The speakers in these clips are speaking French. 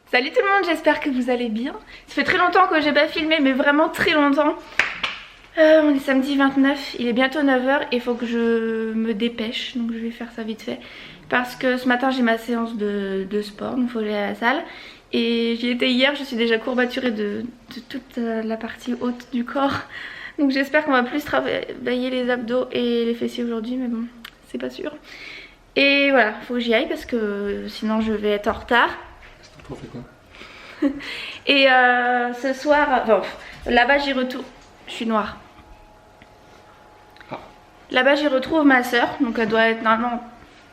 Salut tout le monde, j'espère que vous allez bien. Ça fait très longtemps que j'ai pas filmé, mais vraiment très longtemps. On est samedi 29, il est bientôt 9 h et il faut que je me dépêche. Donc je vais faire ça vite fait. Parce que ce matin j'ai ma séance de sport, donc il faut aller à la salle. Et j'y étais hier, je suis déjà courbaturée de toute la partie haute du corps. Donc j'espère qu'on va plus travailler les abdos et les fessiers aujourd'hui, mais bon, c'est pas sûr. Et voilà, faut que j'y aille parce que sinon je vais être en retard. On fait quoi? Et ce soir, bon, là-bas j'y retrouve, je suis noire. Là-bas j'y retrouve ma soeur, donc elle doit être normalement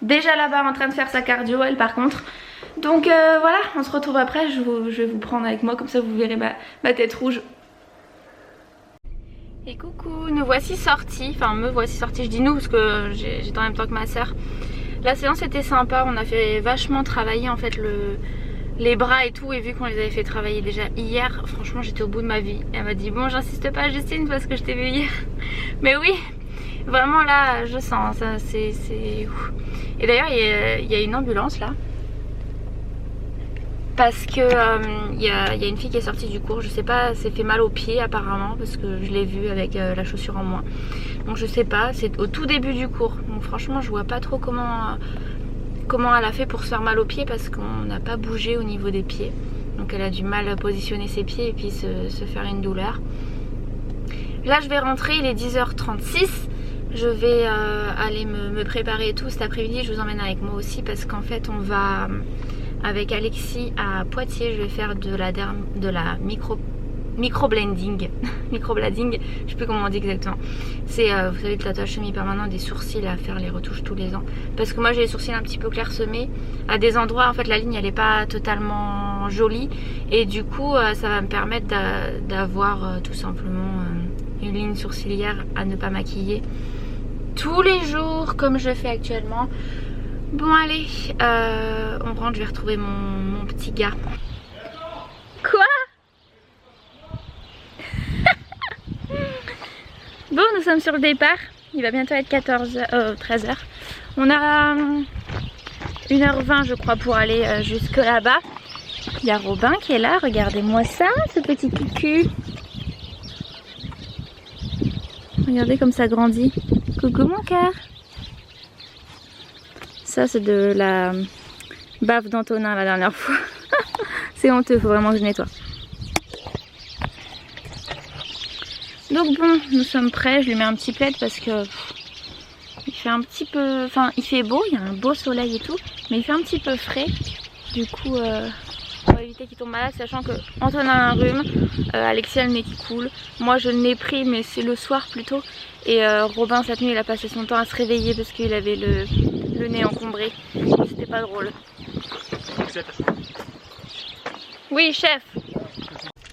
déjà là-bas en train de faire sa cardio, elle par contre. Donc voilà, on se retrouve après, je vais vous prendre avec moi, comme ça vous verrez ma tête rouge. Et coucou, nous voici sortis, enfin me voici sortis, je dis nous parce que j'étais en même temps que ma soeur. La séance était sympa, on a fait vachement travailler en fait les bras et tout, et vu qu'on les avait fait travailler déjà hier, franchement j'étais au bout de ma vie. Elle m'a dit bon, j'insiste pas Justine parce que je t'ai vu hier. Mais oui, vraiment là je sens ça, c'est... Et d'ailleurs il y a une ambulance là. Parce que il y a une fille qui est sortie du cours, je sais pas, s'est fait mal au pied apparemment, parce que je l'ai vue avec la chaussure en moins. Donc je sais pas, c'est au tout début du cours. Donc franchement je vois pas trop comment elle a fait pour se faire mal aux pieds, parce qu'on n'a pas bougé au niveau des pieds. Donc elle a du mal à positionner ses pieds et puis se faire une douleur. Là je vais rentrer, il est 10 h 36. Je vais aller me préparer et tout. Cet après-midi je vous emmène avec moi aussi, parce qu'en fait on va... Avec Alexis à Poitiers, je vais faire de la micro-blending. Micro-blading, je sais plus comment on dit exactement. C'est, vous savez, le tatouage semi-permanent des sourcils, à faire les retouches tous les ans. Parce que moi j'ai les sourcils un petit peu clairsemés. À des endroits, en fait, la ligne elle est pas totalement jolie. Et du coup, ça va me permettre d'avoir tout simplement une ligne sourcilière à ne pas maquiller tous les jours comme je fais actuellement. Bon allez, on rentre, je vais retrouver mon petit gars. Quoi? Bon, nous sommes sur le départ. Il va bientôt être 13 h. On a 1 h 20 je crois pour aller jusque là-bas. Il y a Robin qui est là, regardez-moi ça, ce petit cucu. Regardez comme ça grandit. Coucou mon cœur. Ça c'est de la bave d'Antonin la dernière fois. C'est honteux, faut vraiment que je nettoie. Donc bon, nous sommes prêts. Je lui mets un petit plaid parce que il fait un petit peu... Enfin, il fait beau, il y a un beau soleil et tout, mais il fait un petit peu frais. Du coup, on va éviter qu'il tombe malade, sachant que Antonin a un rhume, Alexis a le nez qui coule. Moi je l'ai pris, mais c'est le soir plutôt. Et Robin cette nuit il a passé son temps à se réveiller parce qu'il avait le nez encombré. C'était pas drôle. Oui chef.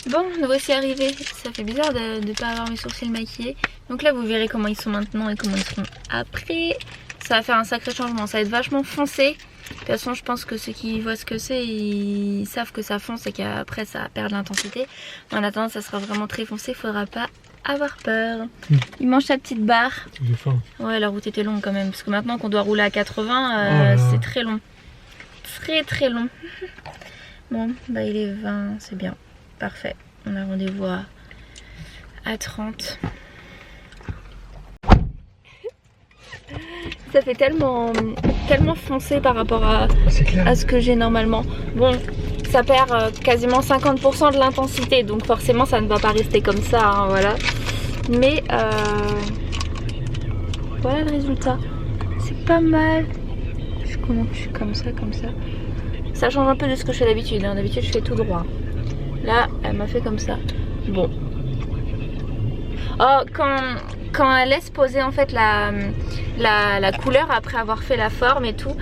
Bon, nous voici arrivés. Ça fait bizarre de ne pas avoir mes sourcils maquillés. Donc là vous verrez comment ils sont maintenant et comment ils seront après. Ça va faire un sacré changement, ça va être vachement foncé. De toute façon je pense que ceux qui voient ce que c'est, ils savent que ça fonce et qu'après ça perd l'intensité. En attendant ça sera vraiment très foncé, faudra pas avoir peur. Il mange sa petite barre. J'ai faim. Ouais, la route était longue quand même, parce que maintenant qu'on doit rouler à 80, c'est très long. Très long. Bon, bah il est 20, c'est bien. Parfait. On a rendez-vous à 30. Ça fait tellement foncé par rapport à ce que j'ai normalement. Bon, ça perd quasiment 50% de l'intensité, donc forcément ça ne va pas rester comme ça, hein, voilà. Mais voilà le résultat. C'est pas mal. Je suis comme ça. Ça change un peu de ce que je fais d'habitude, hein. D'habitude je fais tout droit. Là, elle m'a fait comme ça. Bon. Oh, quand elle laisse poser en fait la couleur après avoir fait la forme et tout,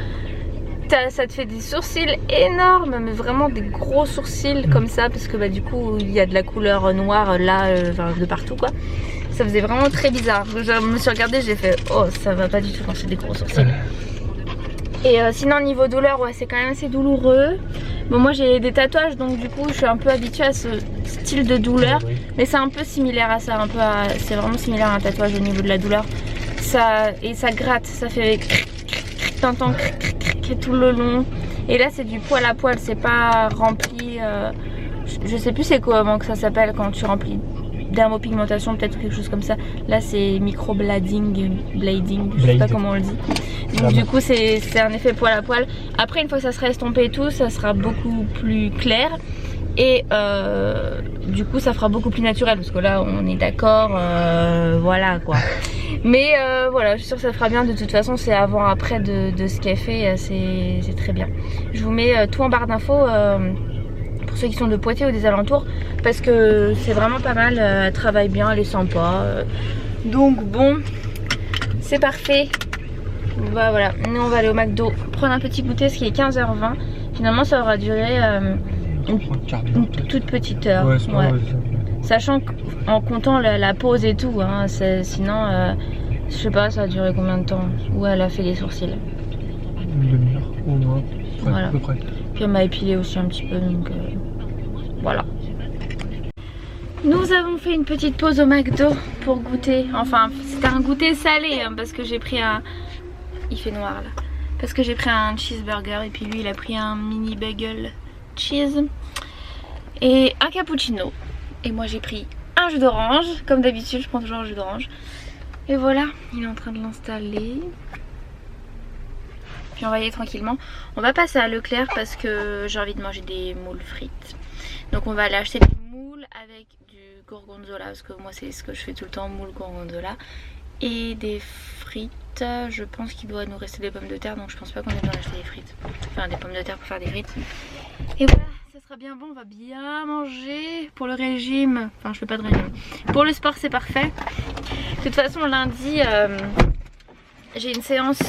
ça te fait des sourcils énormes, mais vraiment des gros sourcils comme ça, parce que bah du coup il y a de la couleur noire là de partout quoi. Ça faisait vraiment très bizarre. Je me suis regardée, j'ai fait oh ça va pas du tout quand c'est des gros sourcils. Et sinon niveau douleur, ouais c'est quand même assez douloureux. Bon moi j'ai des tatouages donc du coup je suis un peu habituée à ce style de douleur, mais c'est un peu similaire à ça, c'est vraiment similaire à un tatouage au niveau de la douleur. Et ça gratte, ça fait t'entends tout le long. Et là c'est du poil à poil, c'est pas rempli, je sais plus c'est comment que ça s'appelle quand tu remplis dermopigmentation, peut-être quelque chose comme ça. Là c'est microblading, je sais pas comment on le dit. Donc du coup c'est un effet poil à poil. Après une fois que ça sera estompé et tout, ça sera beaucoup plus clair. Et du coup ça fera beaucoup plus naturel parce que là on est d'accord, voilà quoi. Mais voilà, je suis sûre que ça fera bien. De toute façon c'est avant après de ce qu'elle fait, c'est très bien. Je vous mets tout en barre d'infos pour ceux qui sont de Poitiers ou des alentours, parce que c'est vraiment pas mal, elle travaille bien, elle est sympa, donc bon, c'est parfait. Bah, voilà, nous on va aller au McDo prendre un petit goûter, ce qui est 15h20. Finalement ça aura duré une toute petite heure, ouais. Sachant qu'en comptant la pause et tout, hein, sinon je sais pas ça a duré combien de temps, où elle a fait les sourcils, une demi-heure au moins, voilà. À peu près. Puis elle m'a épilé aussi un petit peu, donc voilà. Nous avons fait une petite pause au McDo pour goûter. Enfin c'était un goûter salé hein, parce que j'ai pris un... Il fait noir là. Parce que j'ai pris un cheeseburger et puis lui il a pris un mini bagel cheese et un cappuccino. Et moi j'ai pris un jus d'orange. Comme d'habitude je prends toujours un jus d'orange. Et voilà, il est en train de l'installer. Puis on va y aller tranquillement. On va passer à Leclerc parce que j'ai envie de manger des moules frites. Donc on va aller acheter des moules avec du gorgonzola, parce que moi c'est ce que je fais tout le temps, moules gorgonzola. Et des frites, je pense qu'il doit nous rester des pommes de terre, donc je pense pas qu'on ait besoin d'acheter des frites. Enfin des pommes de terre pour faire des frites. Et voilà, ça sera bien bon, on va bien manger pour le régime. Enfin je fais pas de régime. Pour le sport c'est parfait. De toute façon lundi, j'ai une séance...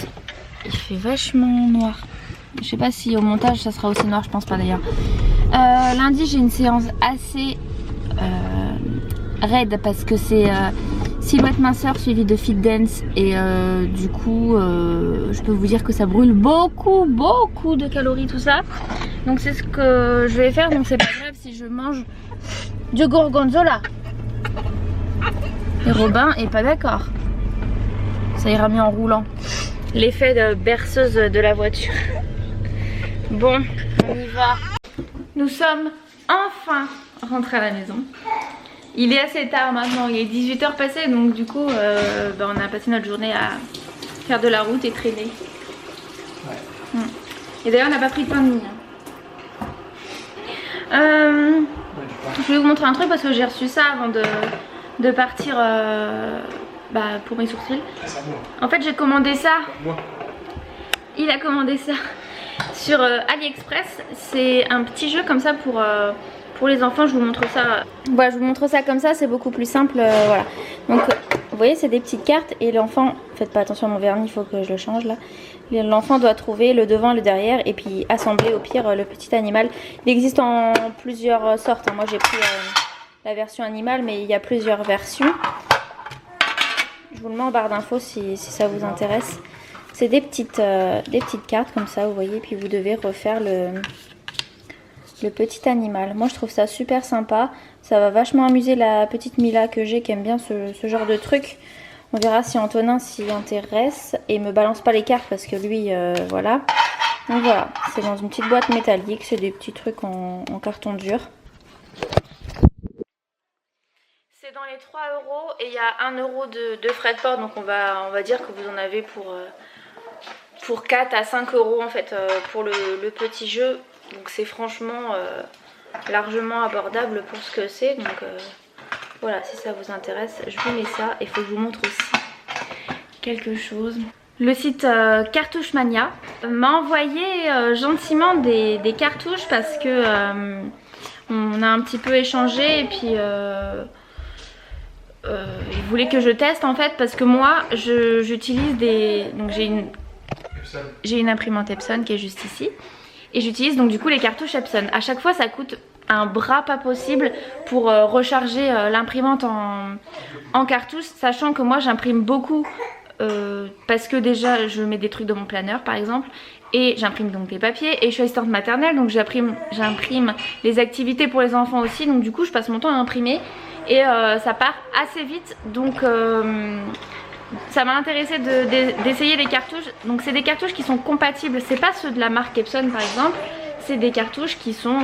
Il fait vachement noir. Je sais pas si au montage ça sera aussi noir, je pense pas d'ailleurs. Lundi j'ai une séance assez raide parce que c'est silhouette minceur suivi de fit dance. Et du coup je peux vous dire que ça brûle beaucoup de calories tout ça. Donc c'est ce que je vais faire, donc c'est pas grave si je mange du gorgonzola. Et Robin est pas d'accord. Ça ira mieux en roulant. L'effet de berceuse de la voiture. Bon, on y va. Nous sommes enfin rentrés à la maison. Il est assez tard maintenant, il est 18h passé, donc du coup on a passé notre journée à faire de la route et traîner. Ouais. Et d'ailleurs on n'a pas pris de pain de mie. Je voulais vous montrer un truc parce que j'ai reçu ça avant de partir pour mes sourcils. En fait j'ai commandé ça. Il a commandé ça sur AliExpress. C'est un petit jeu comme ça pour les enfants. Je vous montre ça. Voilà, je vous montre ça comme ça, c'est beaucoup plus simple. Voilà. Donc vous voyez c'est des petites cartes et l'enfant, faites pas attention à mon vernis, il faut que je le change là. L'enfant doit trouver le devant, le derrière et puis assembler au pire le petit animal. Il existe en plusieurs sortes. Moi j'ai pris la version animale, mais il y a plusieurs versions. Je vous le mets en barre d'infos si ça vous intéresse. C'est des petites cartes comme ça, vous voyez, puis vous devez refaire le petit animal. Moi je trouve ça super sympa. Ça va vachement amuser la petite Mila que j'ai qui aime bien ce genre de truc. On verra si Antonin s'y intéresse et me balance pas les cartes parce que lui, voilà. Donc voilà, c'est dans une petite boîte métallique, c'est des petits trucs en carton dur. C'est dans les 3 € et il y a 1 € de frais de port, donc on va dire que vous en avez pour 4 à 5 € en fait pour le petit jeu. Donc c'est franchement largement abordable pour ce que c'est. Donc voilà, si ça vous intéresse, je vous mets ça. Et il faut que je vous montre aussi quelque chose. Le site Cartouche Mania m'a envoyé gentiment des cartouches parce que on a un petit peu échangé et puis il voulait que je teste en fait parce que moi j'utilise donc j'ai une imprimante Epson qui est juste ici et j'utilise donc du coup les cartouches Epson. À chaque fois ça coûte un bras pas possible pour recharger l'imprimante en cartouche, sachant que moi j'imprime beaucoup parce que déjà je mets des trucs dans mon planeur par exemple et j'imprime donc des papiers et je suis assistante maternelle donc j'imprime les activités pour les enfants aussi, donc du coup je passe mon temps à imprimer et ça part assez vite, donc ça m'a intéressé d'essayer les cartouches. Donc c'est des cartouches qui sont compatibles, c'est pas ceux de la marque Epson par exemple, c'est des cartouches qui sont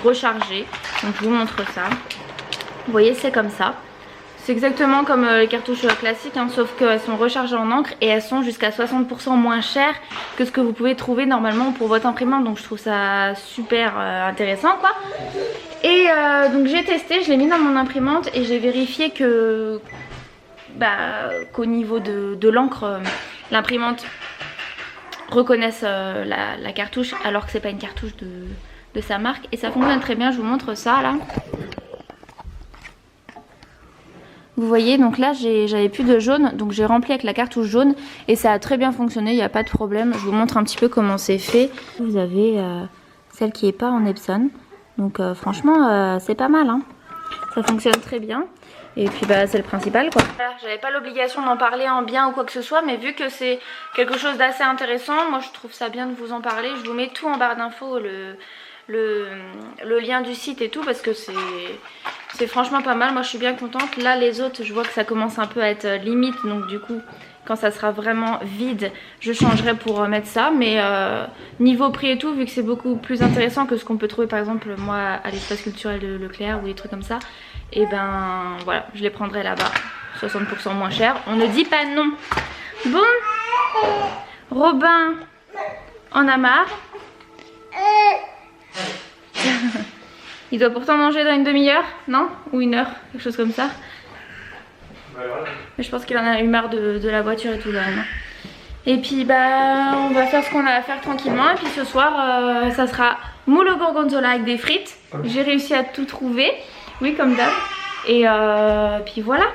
rechargées. Donc je vous montre ça. Vous voyez, c'est comme ça. C'est exactement comme les cartouches classiques, hein, sauf qu'elles sont rechargées en encre et elles sont jusqu'à 60% moins chères que ce que vous pouvez trouver normalement pour votre imprimante. Donc je trouve ça super intéressant quoi. Et donc j'ai testé, je l'ai mis dans mon imprimante et j'ai vérifié que qu'au niveau de l'encre, l'imprimante reconnaisse la cartouche alors que c'est pas une cartouche de sa marque. Et ça fonctionne très bien, je vous montre ça là. Vous voyez, donc là j'avais plus de jaune, donc j'ai rempli avec la cartouche jaune et ça a très bien fonctionné, il n'y a pas de problème. Je vous montre un petit peu comment c'est fait. Vous avez celle qui est pas en Epson, donc franchement c'est pas mal, hein. Ça fonctionne très bien. Et puis c'est le principal quoi. Voilà, j'avais pas l'obligation d'en parler en bien ou quoi que ce soit, mais vu que c'est quelque chose d'assez intéressant, moi je trouve ça bien de vous en parler. Je vous mets tout en barre d'infos, le lien du site et tout, parce que c'est franchement pas mal. Moi je suis bien contente. Là les autres je vois que ça commence un peu à être limite, donc du coup quand ça sera vraiment vide je changerai pour mettre ça. Mais niveau prix et tout, vu que c'est beaucoup plus intéressant que ce qu'on peut trouver par exemple moi à l'espace culturel de Leclerc ou des trucs comme ça, et voilà, je les prendrai là-bas 60% moins cher. On ne dit pas non. Bon, Robin en a marre. Il doit pourtant manger dans une demi-heure, non? Ou une heure, quelque chose comme ça. Mais je pense qu'il en a eu marre de la voiture et tout quand même. Et puis on va faire ce qu'on a à faire tranquillement. Et puis ce soir ça sera moule au gorgonzola avec des frites. J'ai réussi à tout trouver. Oui, comme d'hab. Et puis voilà,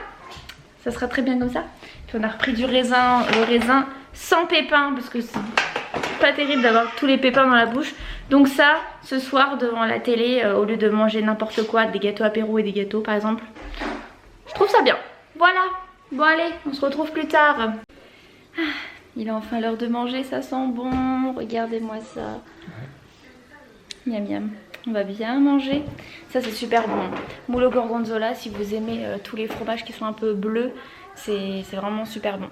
ça sera très bien comme ça. Puis on a repris du raisin, le raisin sans pépins, parce que c'est pas terrible d'avoir tous les pépins dans la bouche. Donc ça, ce soir devant la télé, au lieu de manger n'importe quoi, des gâteaux apéro et des gâteaux par exemple, je trouve ça bien. Voilà, bon allez, on se retrouve plus tard. Il est enfin l'heure de manger, ça sent bon, regardez-moi ça. Miam miam. On va bien manger. Ça c'est super bon. Moule au gorgonzola, si vous aimez tous les fromages qui sont un peu bleus, c'est vraiment super bon.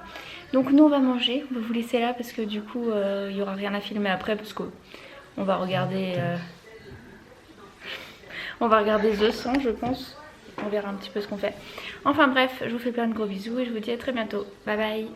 Donc nous on va manger, on va vous laisser là parce que du coup il n'y aura rien à filmer après parce que on va regarder The 100 je pense. On verra un petit peu ce qu'on fait. Enfin bref, je vous fais plein de gros bisous et je vous dis à très bientôt. Bye bye.